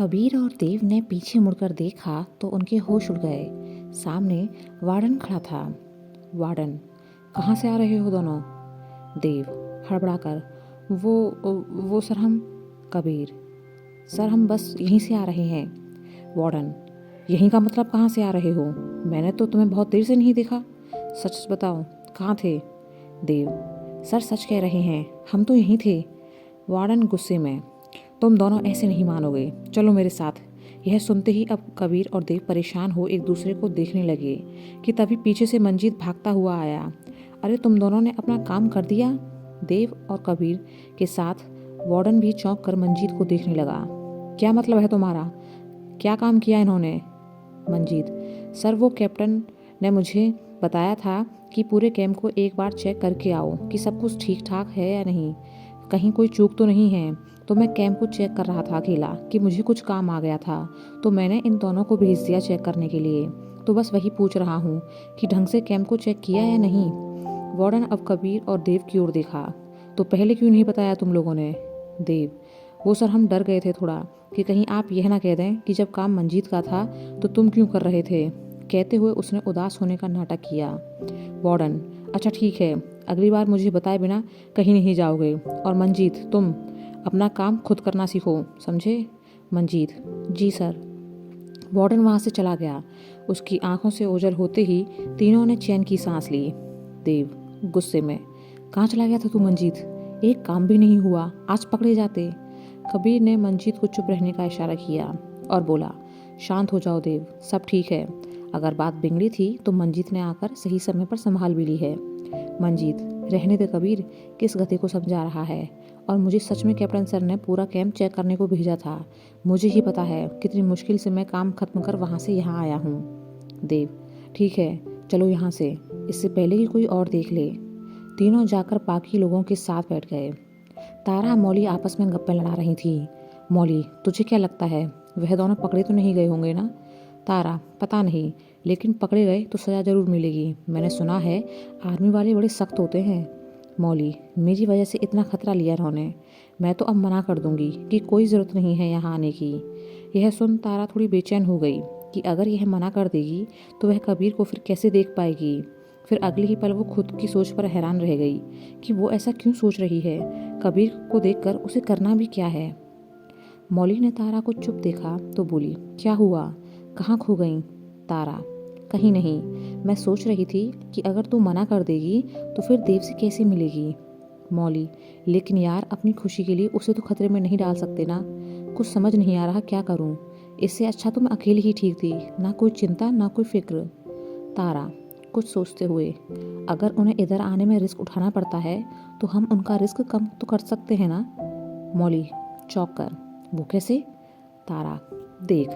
कबीर और देव ने पीछे मुड़कर देखा तो उनके होश उड़ गए। सामने वार्डन खड़ा था। वार्डन, कहाँ से आ रहे हो दोनों? देव हड़बड़ाकर, वो सर हम। कबीर, सर हम बस यहीं से आ रहे हैं। वार्डन, यहीं का मतलब कहाँ से आ रहे हो? मैंने तो तुम्हें बहुत देर से नहीं देखा। सच बताओ, कहाँ थे? देव, सर सच कह रहे हैं, हम तो यहीं थे। वार्डन गुस्से में, तुम दोनों ऐसे नहीं मानोगे, चलो मेरे साथ। यह सुनते ही अब कबीर और देव परेशान हो एक दूसरे को देखने लगे कि तभी पीछे से मंजीत भागता हुआ आया। अरे तुम दोनों ने अपना काम कर दिया। देव और कबीर के साथ वार्डन भी चौंक कर मंजीत को देखने लगा। क्या मतलब है तुम्हारा? क्या काम किया इन्होंने? मंजीत, सर वो कैप्टन ने मुझे बताया था कि पूरे कैंप को एक बार चेक करके आओ कि सब कुछ ठीक ठाक है या नहीं, कहीं कोई चूक तो नहीं है। तो मैं कैंप को चेक कर रहा था अकेला कि मुझे कुछ काम आ गया था, तो मैंने इन दोनों को भेज दिया चेक करने के लिए। तो बस वही पूछ रहा हूँ कि ढंग से कैंप को चेक किया या नहीं। वार्डन अब कबीर और देव की ओर देखा। तो पहले क्यों नहीं बताया तुम लोगों ने? देव, वो सर हम डर गए थे थोड़ा कि कहीं आप यह ना कह दें कि जब काम मंजीत का था तो तुम क्यों कर रहे थे। कहते हुए उसने उदास होने का नाटक किया। वार्डन, अच्छा ठीक है, अगली बार मुझे बताए बिना कहीं नहीं जाओगे। और मंजीत, तुम अपना काम खुद करना सीखो, समझे? मंजीत, जी सर। वार्डन वहाँ से चला गया। उसकी आंखों से ओझल होते ही तीनों ने चैन की सांस ली। देव गुस्से में, कहाँ चला गया था तू मंजीत? एक काम भी नहीं हुआ, आज पकड़े जाते। कबीर ने मंजीत को चुप रहने का इशारा किया और बोला, शांत हो जाओ देव, सब ठीक है। अगर बात बिगड़ी थी तो मंजीत ने आकर सही समय पर संभाल भी ली है। मंजीत, रहने दे कबीर, किस गति को समझा रहा है? और मुझे सच में कैप्टन सर ने पूरा कैंप चेक करने को भेजा था। मुझे ही पता है कितनी मुश्किल से मैं काम खत्म कर वहाँ से यहाँ आया हूँ। देव, ठीक है, चलो यहाँ से, इससे पहले कि कोई और देख ले। तीनों जाकर बाकी लोगों के साथ बैठ गए। तारा मौली आपस में गप्पे लड़ा रही थी। मौली, तुझे क्या लगता है वह दोनों पकड़े तो नहीं गए होंगे ना? तारा, पता नहीं, लेकिन पकड़े गए तो सज़ा ज़रूर मिलेगी। मैंने सुना है आर्मी वाले बड़े सख्त होते हैं। मौली, मेरी वजह से इतना खतरा लिया इन्होंने, मैं तो अब मना कर दूंगी कि कोई ज़रूरत नहीं है यहाँ आने की। यह सुन तारा थोड़ी बेचैन हो गई कि अगर यह मना कर देगी तो वह कबीर को फिर कैसे देख पाएगी। फिर अगले ही पल वो खुद की सोच पर हैरान रह गई कि वो ऐसा क्यों सोच रही है। कबीर को देखकर उसे करना भी क्या है। मौली ने तारा को चुप देखा तो बोली, क्या हुआ, कहाँ खो गई? तारा, कहीं नहीं, मैं सोच रही थी कि अगर तू मना कर देगी तो फिर देव से कैसे मिलेगी। मौली, लेकिन यार अपनी खुशी के लिए उसे तो खतरे में नहीं डाल सकते ना। कुछ समझ नहीं आ रहा क्या करूं। इससे अच्छा तो मैं अकेली ही ठीक थी, ना कोई चिंता ना कोई फिक्र। तारा कुछ सोचते हुए, अगर उन्हें इधर आने में रिस्क उठाना पड़ता है तो हम उनका रिस्क कम तो कर सकते हैं ना। मौली चौंक कर, वो कैसे? तारा, देख,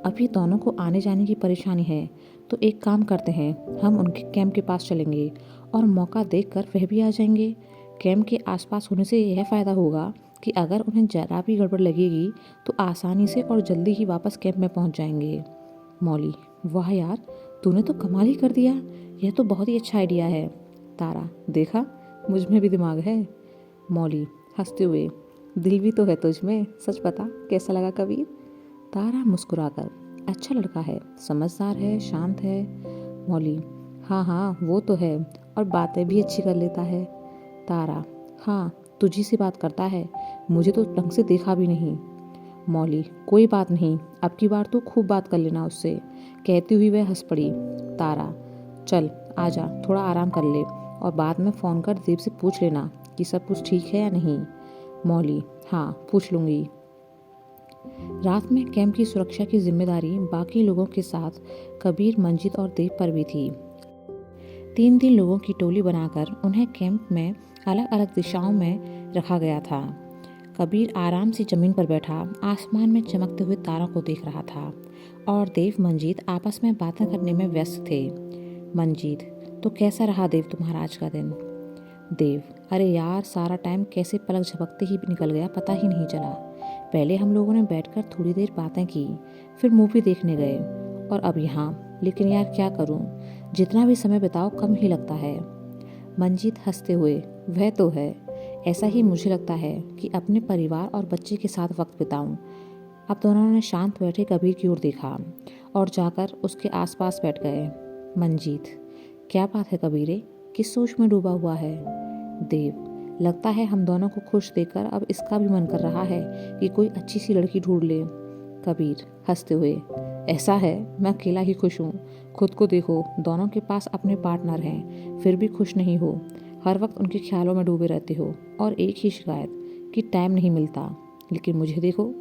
अभी दोनों को आने जाने की परेशानी है, तो एक काम करते हैं, हम उनके कैंप के पास चलेंगे और मौका देखकर वह भी आ जाएंगे। कैंप के आसपास होने से यह फ़ायदा होगा कि अगर उन्हें जरा भी गड़बड़ लगेगी तो आसानी से और जल्दी ही वापस कैंप में पहुंच जाएंगे। मौली, वाह यार, तूने तो कमाल ही कर दिया, यह तो बहुत ही अच्छा आइडिया है। तारा, देखा, मुझ में भी दिमाग है। मौली हंसते हुए, दिल भी तो है तुझ में, सच बता कैसा लगा कबीर? तारा मुस्कुराकर, अच्छा लड़का है, समझदार है, शांत है। मौली, हाँ हाँ वो तो है, और बातें भी अच्छी कर लेता है। तारा, हाँ तुझी से बात करता है, मुझे तो ढंग से देखा भी नहीं। मौली, कोई बात नहीं, अब की बार तो खूब बात कर लेना उससे। कहती हुई वह हंस पड़ी। तारा, चल आजा, थोड़ा आराम कर ले और बाद में फ़ोन कर देव से पूछ लेना कि सब कुछ ठीक है या नहीं। मौली, हाँ पूछ लूँगी। रात में कैंप की सुरक्षा की जिम्मेदारी बाकी लोगों के साथ कबीर, मंजीत और देव पर भी थी। 3 लोगों की टोली बनाकर उन्हें कैंप में अलग अलग दिशाओं में रखा गया था। कबीर आराम से जमीन पर बैठा आसमान में चमकते हुए तारों को देख रहा था और देव मंजीत आपस में बातें करने में व्यस्त थे। मंजीत, तो कैसा रहा देव तुम्हारा आज का दिन? देव, अरे यार सारा टाइम कैसे पलक झपकते ही निकल गया, पता ही नहीं चला। पहले हम लोगों ने बैठकर थोड़ी देर बातें की, फिर मूवी देखने गए और अब यहाँ। लेकिन यार क्या करूँ, जितना भी समय बिताओ कम ही लगता है। मंजीत हंसते हुए, वह तो है, ऐसा ही मुझे लगता है कि अपने परिवार और बच्चे के साथ वक्त बिताऊं। अब दोनों ने शांत बैठे कबीर की ओर देखा और जाकर उसके आसपास बैठ गए। मंजीत, क्या बात है कबीरे, किस सोच में डूबा हुआ है? देव, लगता है हम दोनों को खुश देखकर अब इसका भी मन कर रहा है कि कोई अच्छी सी लड़की ढूंढ ले। कबीर हंसते हुए, ऐसा है, मैं अकेला ही खुश हूँ। खुद को देखो, दोनों के पास अपने पार्टनर हैं, फिर भी खुश नहीं हो। हर वक्त उनके ख्यालों में डूबे रहते हो और एक ही शिकायत कि टाइम नहीं मिलता। लेकिन मुझे देखो,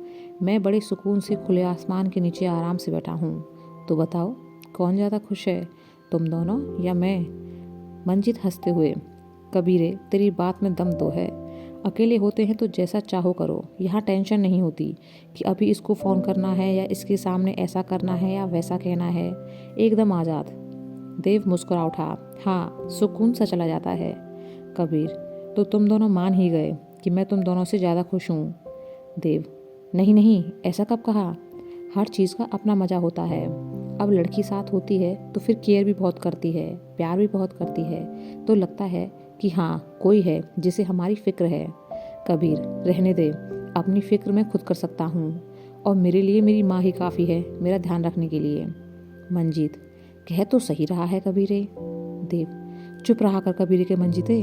मैं बड़े सुकून से खुले आसमान के नीचे आराम से बैठा हूँ। तो बताओ, कौन ज़्यादा खुश है, तुम दोनों या मैं? मंजीत हंसते हुए, कबीरे, तेरी बात में दम तो है। अकेले होते हैं तो जैसा चाहो करो, यहाँ टेंशन नहीं होती कि अभी इसको फ़ोन करना है या इसके सामने ऐसा करना है या वैसा कहना है। एकदम आज़ाद। देव मुस्कुरा उठा, हाँ, सुकून सा चला जाता है। कबीर, तो तुम दोनों मान ही गए कि मैं तुम दोनों से ज़्यादा खुश हूँ? देव, नहीं नहीं, ऐसा कब कहा? हर चीज़ का अपना मज़ा होता है। अब लड़की साथ होती है तो फिर केयर भी बहुत करती है, प्यार भी बहुत करती है, तो लगता है कि हाँ, कोई है जिसे हमारी फिक्र है। कबीर, रहने दे, अपनी फिक्र मैं खुद कर सकता हूँ और मेरे लिए मेरी माँ ही काफ़ी है मेरा ध्यान रखने के लिए। मंजीत, कह तो सही रहा है कबीरे। देव, चुप रहा कर कबीरे के मंजीते।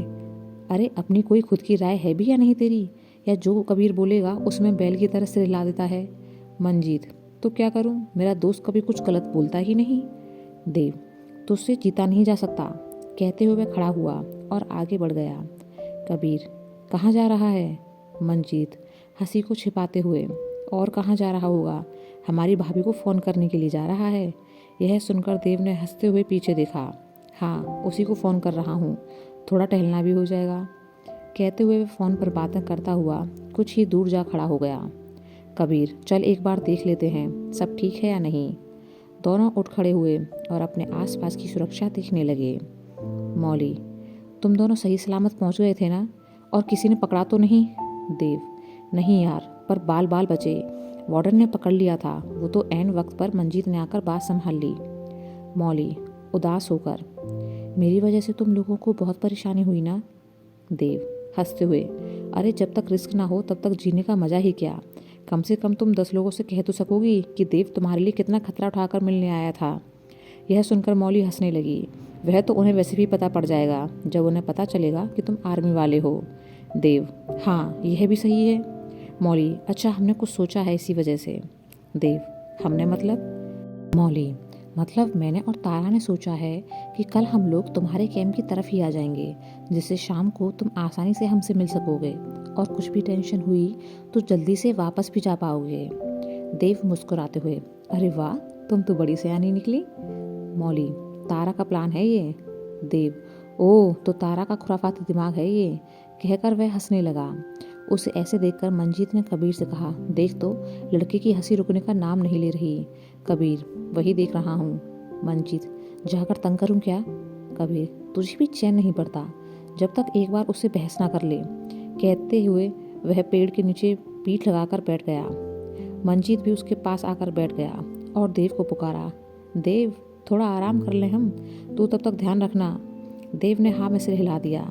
अरे अपनी कोई खुद की राय है भी या नहीं तेरी, या जो कबीर बोलेगा उसमें बैल की तरह सिर हिला देता है? मंजीत, तो क्या करूं, मेरा दोस्त कभी कुछ गलत बोलता ही नहीं। देव, तुझसे जीता नहीं जा सकता। कहते हुए खड़ा हुआ और आगे बढ़ गया। कबीर, कहाँ जा रहा है? मंजीत हंसी को छिपाते हुए, और कहाँ जा रहा होगा, हमारी भाभी को फ़ोन करने के लिए जा रहा है। यह सुनकर देव ने हंसते हुए पीछे देखा। हाँ, उसी को फ़ोन कर रहा हूँ, थोड़ा टहलना भी हो जाएगा। कहते हुए वह फ़ोन पर बातें करता हुआ कुछ ही दूर जा खड़ा हो गया। कबीर, चल एक बार देख लेते हैं सब ठीक है या नहीं। दोनों उठ खड़े हुए और अपने आसपास की सुरक्षा देखने लगे। मौली, तुम दोनों सही सलामत पहुंच गए थे ना, और किसी ने पकड़ा तो नहीं? देव, नहीं यार, पर बाल बाल बचे। वार्डन ने पकड़ लिया था, वो तो ऐन वक्त पर मंजीत ने आकर बात संभाल ली। मौली उदास होकर, मेरी वजह से तुम लोगों को बहुत परेशानी हुई ना? देव हंसते हुए, अरे जब तक रिस्क ना हो तब तक जीने का मज़ा ही क्या। कम से कम तुम 10 लोगों से कह तो सकोगी कि देव तुम्हारे लिए कितना खतरा उठाकर मिलने आया था। यह सुनकर मौली हंसने लगी। वह तो उन्हें वैसे भी पता पड़ जाएगा जब उन्हें पता चलेगा कि तुम आर्मी वाले हो। देव, हाँ यह भी सही है। मौली, अच्छा हमने कुछ सोचा है इसी वजह से। देव, हमने मतलब? मौली, मतलब मैंने और तारा ने सोचा है कि कल हम लोग तुम्हारे कैंप की तरफ ही आ जाएंगे, जिससे शाम को तुम आसानी से हमसे मिल सकोगे और कुछ भी टेंशन हुई तो जल्दी से वापस भी जा पाओगे। देव मुस्कुराते हुए, अरे वाह, तुम तो बड़ी सयानी निकली। मौली, तारा का प्लान है ये। देव, ओह, तो तारा का खुराफाती दिमाग है ये। कहकर वह हंसने लगा। उसे ऐसे देखकर मंजीत ने कबीर से कहा, देख तो, लड़के की हंसी रुकने का नाम नहीं ले रही। कबीर, वही देख रहा हूँ। मंजीत, जाकर तंग करूँ क्या? कबीर, तुझे भी चैन नहीं पड़ता जब तक एक बार उससे बहस ना कर ले। कहते हुए वह पेड़ के नीचे पीठ लगाकर बैठ गया। मंजीत भी उसके पास आकर बैठ गया और देव को पुकारा, देव थोड़ा आराम कर ले हम, तू तब तक ध्यान रखना। देव ने हाँ में सिर हिला दिया।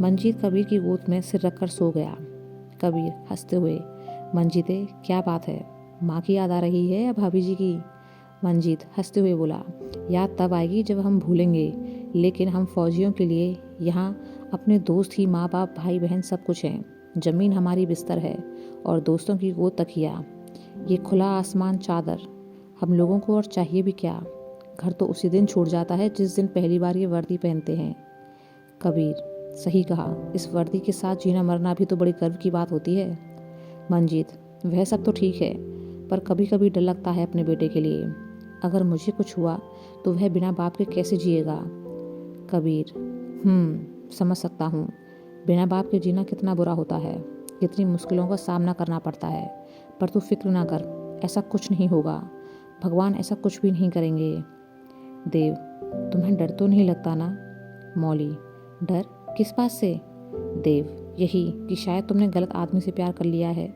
मंजीत कबीर की गोद में सिर रखकर सो गया। कबीर हंसते हुए, मंजीते क्या बात है, माँ की याद आ रही है या भाभी जी की? मंजीत हंसते हुए बोला, याद तब आएगी जब हम भूलेंगे, लेकिन हम फौजियों के लिए यहाँ अपने दोस्त ही माँ बाप भाई बहन सब कुछ हैं। ज़मीन हमारी बिस्तर है और दोस्तों की गोद तकिया, ये खुला आसमान चादर, हम लोगों को और चाहिए भी क्या। घर तो उसी दिन छूट जाता है जिस दिन पहली बार ये वर्दी पहनते हैं। कबीर, सही कहा, इस वर्दी के साथ जीना मरना भी तो बड़ी गर्व की बात होती है। मंजीत, वह सब तो ठीक है, पर कभी कभी डर लगता है अपने बेटे के लिए। अगर मुझे कुछ हुआ तो वह बिना बाप के कैसे जिएगा? कबीर, समझ सकता हूँ, बिना बाप के जीना कितना बुरा होता है, कितनी मुश्किलों का सामना करना पड़ता है। पर तू फिक्र ना कर, ऐसा कुछ नहीं होगा, भगवान ऐसा कुछ भी नहीं करेंगे। देव, तुम्हें डर तो नहीं लगता ना? मौली, डर किस बात से? देव, यही कि शायद तुमने गलत आदमी से प्यार कर लिया है।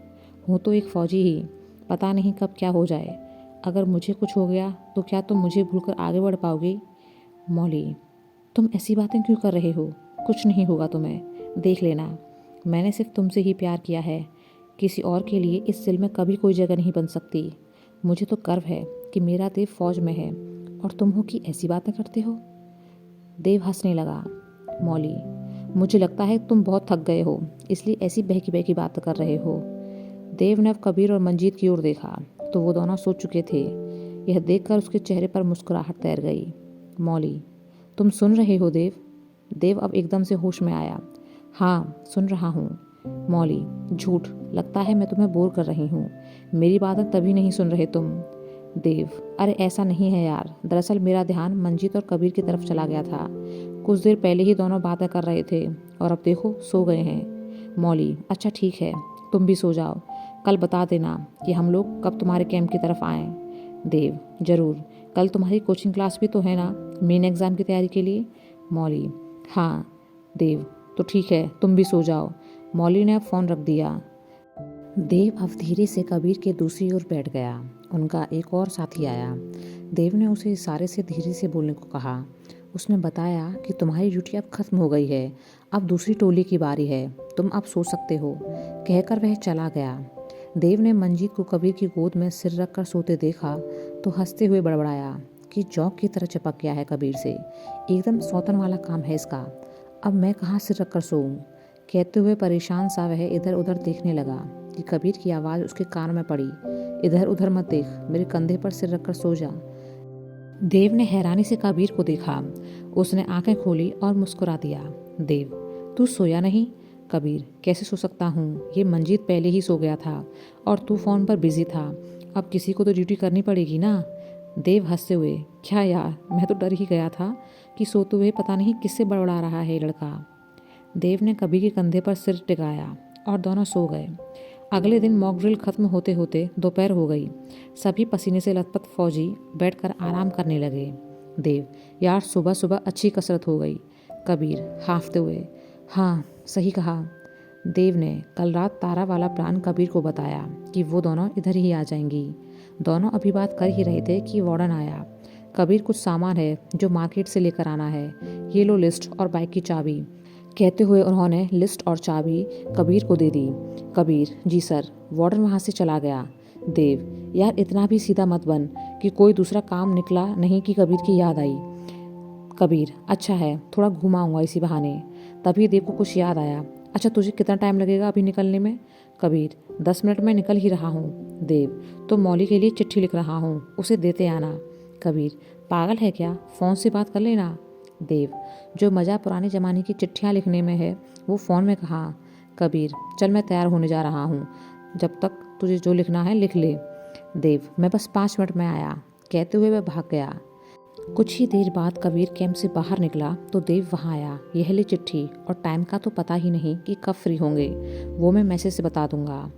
हूँ तो एक फौजी ही, पता नहीं कब क्या हो जाए। अगर मुझे कुछ हो गया तो क्या तुम मुझे भूलकर आगे बढ़ पाओगी? मौली, तुम ऐसी बातें क्यों कर रहे हो? कुछ नहीं होगा तुम्हें, देख लेना, मैंने सिर्फ तुमसे ही प्यार किया है, किसी और के लिए इस दिल में कभी कोई जगह नहीं बन सकती। मुझे तो गर्व है कि मेरा देव फौज में है और तुम हो कि ऐसी बातें करते हो। देव हंसने लगा। मौली, मुझे लगता है तुम बहुत थक गए हो, इसलिए ऐसी बहकी बहकी बातें कर रहे हो। देव ने अब कबीर और मंजीत की ओर देखा तो वो दोनों सो चुके थे। यह देखकर उसके चेहरे पर मुस्कुराहट तैर गई। मौली, तुम सुन रहे हो देव? देव अब एकदम से होश में आया। हाँ, सुन रहा हूँ। मौली, झूठ, लगता है मैं तुम्हें बोर कर रही हूँ। मेरी बातें तभी नहीं सुन रहे तुम। देव, अरे ऐसा नहीं है यार, दरअसल मेरा ध्यान मंजीत और कबीर की तरफ चला गया था। कुछ देर पहले ही दोनों बातें कर रहे थे और अब देखो सो गए हैं। मौली, अच्छा ठीक है, तुम भी सो जाओ। कल बता देना कि हम लोग कब तुम्हारे कैंप की तरफ आएं। देव, जरूर। कल तुम्हारी कोचिंग क्लास भी तो है ना, मेन एग्ज़ाम की तैयारी के लिए? मौली, हाँ। देव, तो ठीक है, तुम भी सो जाओ। मौली ने अब फ़ोन रख दिया। देव अब धीरे से कबीर के दूसरी ओर बैठ गया। उनका एक और साथी आया। देव ने उसे इशारे से धीरे से बोलने को कहा। उसने बताया कि तुम्हारी ड्यूटी अब खत्म हो गई है, अब दूसरी टोली की बारी है, तुम अब सो सकते हो। कहकर वह चला गया। देव ने मंजीत को कबीर की गोद में सिर रखकर सोते देखा तो हंसते हुए बड़बड़ाया कि जौक की तरह चिपक गया है कबीर से, एकदम सौतन वाला काम है इसका। अब मैं कहाँ सिर रखकर सोऊं? कहते हुए परेशान सा वह इधर उधर देखने लगा कि कबीर की आवाज़ उसके कान में पड़ी। इधर उधर मत देख, मेरे कंधे पर सिर रखकर सो जा। देव ने हैरानी से कबीर को देखा। उसने आंखें खोली और मुस्कुरा दिया। देव, तू सोया नहीं? कबीर, कैसे सो सकता हूँ, ये मंजीत पहले ही सो गया था और तू फ़ोन पर बिजी था। अब किसी को तो ड्यूटी करनी पड़ेगी ना। देव हंसते हुए, क्या यार, मैं तो डर ही गया था कि सोते हुए पता नहीं किससे बड़बड़ा रहा है ये लड़का। देव ने कबीर के कंधे पर सिर टिकाया और दोनों सो गए। अगले दिन मॉक ड्रिल खत्म होते होते दोपहर हो गई। सभी पसीने से लथपथ फौजी बैठकर आराम करने लगे। देव, यार सुबह सुबह अच्छी कसरत हो गई। कबीर हांफते हुए, हाँ सही कहा। देव ने कल रात तारा वाला प्लान कबीर को बताया कि वो दोनों इधर ही आ जाएंगी। दोनों अभी बात कर ही रहे थे कि वार्डन आया। कबीर, कुछ सामान है जो मार्केट से लेकर आना है, ये लो लिस्ट और बाइक की चाबी। कहते हुए उन्होंने लिस्ट और चाबी कबीर को दे दी। कबीर, जी सर। वार्डन वहाँ से चला गया। देव, यार इतना भी सीधा मत बन कि कोई दूसरा काम निकला नहीं कि कबीर की याद आई। कबीर, अच्छा है, थोड़ा घुमाऊंगा इसी बहाने। तभी देव को कुछ याद आया। अच्छा तुझे कितना टाइम लगेगा अभी निकलने में? कबीर, 10 मिनट में निकल ही रहा हूँ। देव, तो मौली के लिए चिट्ठी लिख रहा हूँ, उसे देते आना। कबीर, पागल है क्या, फ़ोन से बात कर लेना। देव, जो मज़ा पुराने ज़माने की चिट्ठियाँ लिखने में है वो फ़ोन में कहाँ। कबीर, चल मैं तैयार होने जा रहा हूँ, जब तक तुझे जो लिखना है लिख ले। देव, मैं बस 5 मिनट में आया। कहते हुए वह भाग गया। कुछ ही देर बाद कबीर कैंप से बाहर निकला तो देव वहाँ आया। यह ले चिट्ठी, और टाइम का तो पता ही नहीं कि कब फ्री होंगे, वो मैं मैसेज से बता दूंगा।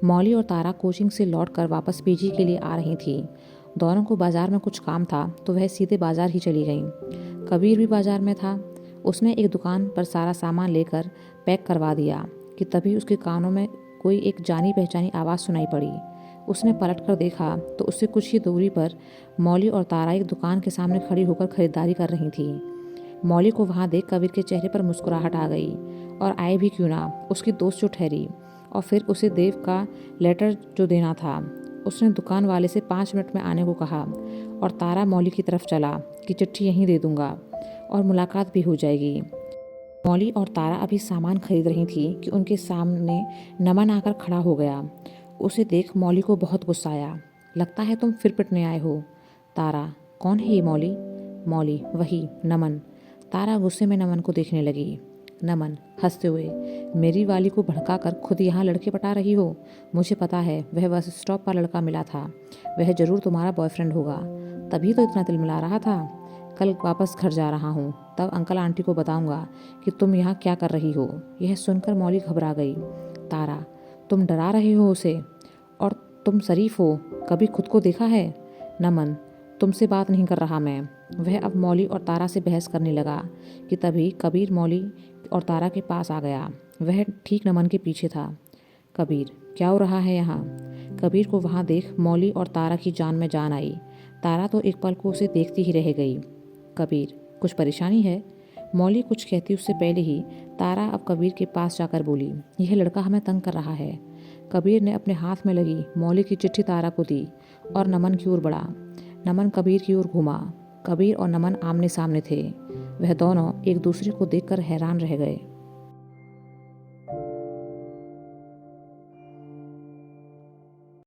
मौली और तारा कोचिंग से लौटकर वापस पीजी के लिए आ रही थी। दोनों को बाजार में कुछ काम था तो वह सीधे बाजार ही चली गईं। कबीर भी बाजार में था। उसने एक दुकान पर सारा सामान लेकर पैक करवा दिया कि तभी उसके कानों में कोई एक जानी पहचानी आवाज़ सुनाई पड़ी। उसने पलट कर देखा तो उससे कुछ ही दूरी पर मौली और तारा एक दुकान के सामने खड़ी होकर खरीदारी कर रही थी। मौली को वहाँ देख कबीर के चेहरे पर मुस्कुराहट आ गई, और आए भी क्यों ना, उसकी दोस्त जो ठहरी। और फिर उसे देव का लेटर जो देना था। उसने दुकान वाले से 5 मिनट में आने को कहा और तारा मौली की तरफ चला कि चिट्ठी यहीं दे दूंगा और मुलाकात भी हो जाएगी। मौली और तारा अभी सामान खरीद रही थी कि उनके सामने नमन आकर खड़ा हो गया। उसे देख मौली को बहुत गुस्सा आया। लगता है तुम फिर पिटने आए हो। तारा, कौन है ये मौली? मौली, वही नमन। तारा गुस्से में नमन को देखने लगी। नमन हंसते हुए, मेरी वाली को भड़काकर खुद यहाँ लड़के पटा रही हो। मुझे पता है, वह बस स्टॉप पर लड़का मिला था, वह जरूर तुम्हारा बॉयफ्रेंड होगा, तभी तो इतना तिलमिला रहा था। कल वापस घर जा रहा हूँ, तब अंकल आंटी को बताऊंगा कि तुम यहाँ क्या कर रही हो। यह सुनकर मौली घबरा गई। तारा, तुम डरा रहे हो उसे, और तुम शरीफ हो, कभी खुद को देखा है? नमन, तुमसे बात नहीं कर रहा मैं। वह अब मौली और तारा से बहस करने लगा कि तभी कबीर मौली और तारा के पास आ गया। वह ठीक नमन के पीछे था। कबीर, क्या हो रहा है यहाँ? कबीर को वहाँ देख मौली और तारा की जान में जान आई। तारा तो एक पल को उसे देखती ही रह गई। कबीर, कुछ परेशानी है? मौली कुछ कहती उससे पहले ही तारा अब कबीर के पास जाकर बोली, यह लड़का हमें तंग कर रहा है। कबीर ने अपने हाथ में लगी मौली की चिट्ठी तारा को दी और नमन की ओर बढ़ा। नमन कबीर की ओर घूमा। कबीर और नमन आमने सामने थे। वह दोनों एक दूसरे को देखकर हैरान रह गए।